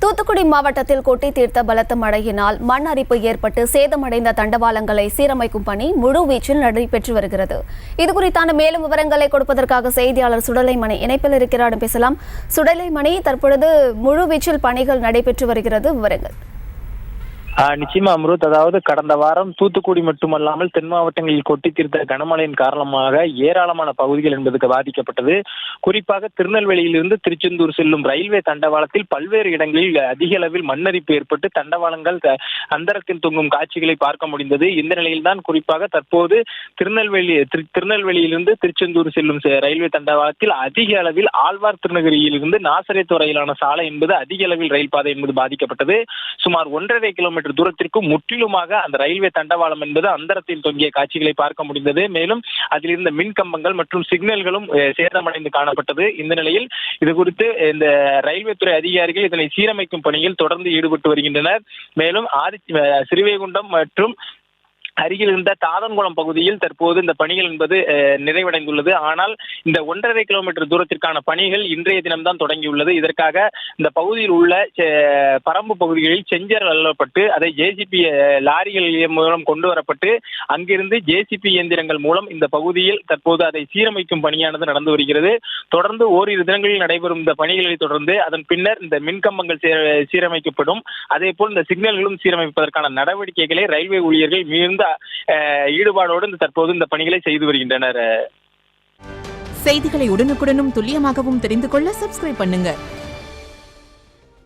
தூத்துக்குடி மாவட்டத்தில் கொட்டி தீர்த்த பலத்த மழையினால் மண் அரிப்பு ஏற்பட்டு சேதமடைந்த தண்டவாளங்களை சீரமைக்கும் பணி முழுவீச்சில் நடைபெற்று வருகிறது. இதுகுறித்தான மேலும் விவரங்களை கொடுப்பதற்காக செய்தியாளர் சுடலைமணி இணைப்பில் இருக்கிறார். பேசலாம். சுடலைமணி, தற்பொழுது முழுவீச்சில் பணிகள் நடைபெற்று வருகிறது, விவரங்கள். நிச்சயமா அம்ருத், அதாவது கடந்த வாரம் தூத்துக்குடி மட்டுமல்லாமல் தென் மாவட்டங்களில் கொட்டி தீர்த்த கனமழையின் காரணமாக ஏராளமான பகுதிகள் என்பதுக்கு பாதிக்கப்பட்டது. குறிப்பாக திருநெல்வேலியிலிருந்து திருச்செந்தூர் செல்லும் ரயில்வே தண்டவாளத்தில் பல்வேறு இடங்களில் அதிக அளவில் மண்ணரிப்பு ஏற்பட்டு தண்டவாளங்கள் அந்தரத்தில் தொங்கும் காட்சிகளை பார்க்க முடிந்தது. இந்த நிலையில்தான் குறிப்பாக தற்போது திருநெல்வேலியிலிருந்து திருச்செந்தூர் செல்லும் ரயில்வே தண்டவாளத்தில் அதிக அளவில் ஆழ்வார் திருநகரியிலிருந்து நாசரேத் வரையிலான சாலை என்பது அதிக அளவில் ரயில் பாதை என்பது பாதிக்கப்பட்டது. சுமார் 1.5 கிலோமீட்டர் தூரத்திற்கு முற்றிலுமாக அந்த ரயில்வே தண்டவாளம் என்பது அந்தரத்தில் தொங்கிய காட்சிகளை பார்க்க முடிந்தது. மேலும் அதில் இருந்த மின் கம்பங்கள் மற்றும் சிக்னல்களும் சேதமடைந்து காணப்பட்டது. இந்த நிலையில் இது குறித்து இந்த ரயில்வே துறை அதிகாரிகள் இதனை சீரமைக்கும் பணியில் தொடர்ந்து ஈடுபட்டு வருகின்றனர். மேலும் ஸ்ரீவைகுண்டம் மற்றும் அருகில் இருந்த தாதன்குளம் பகுதியில் தற்போது இந்த பணிகள் என்பது நிறைவடைந்துள்ளது. ஆனால் இந்த 1.5 கிலோமீட்டர் தூரத்திற்கான பணிகள் இன்றைய தினம்தான் தொடங்கியுள்ளது. இதற்காக இந்த பகுதியில் உள்ள பரம்பு பகுதிகளில் செஞ்சர் அள்ளப்பட்டு அதை ஜேசிபி லாரிகள் மூலம் கொண்டு வரப்பட்டு அங்கிருந்து ஜேசிபி இயந்திரங்கள் மூலம் இந்த பகுதியில் தற்போது அதை சீரமைக்கும் பணியானது நடந்து வருகிறது. தொடர்ந்து ஓரிரு தினங்களில் நடைபெறும் இந்த பணிகளை தொடர்ந்து அதன் பின்னர் இந்த மின்கம்பங்கள் சீரமைக்கப்படும். அதே போல் இந்த சிக்னல்களும் சீரமைப்பதற்கான நடவடிக்கைகளை ரயில்வே ஊழியர்கள் மிகுந்த ஈடுபாடோடு தற்போது இந்த பணிகளை செய்து வருகின்றனர். செய்திகளை உடனுக்குடனும் துல்லியமாகவும் தெரிந்து கொள்ள சப்ஸ்கிரைப் பண்ணுங்க.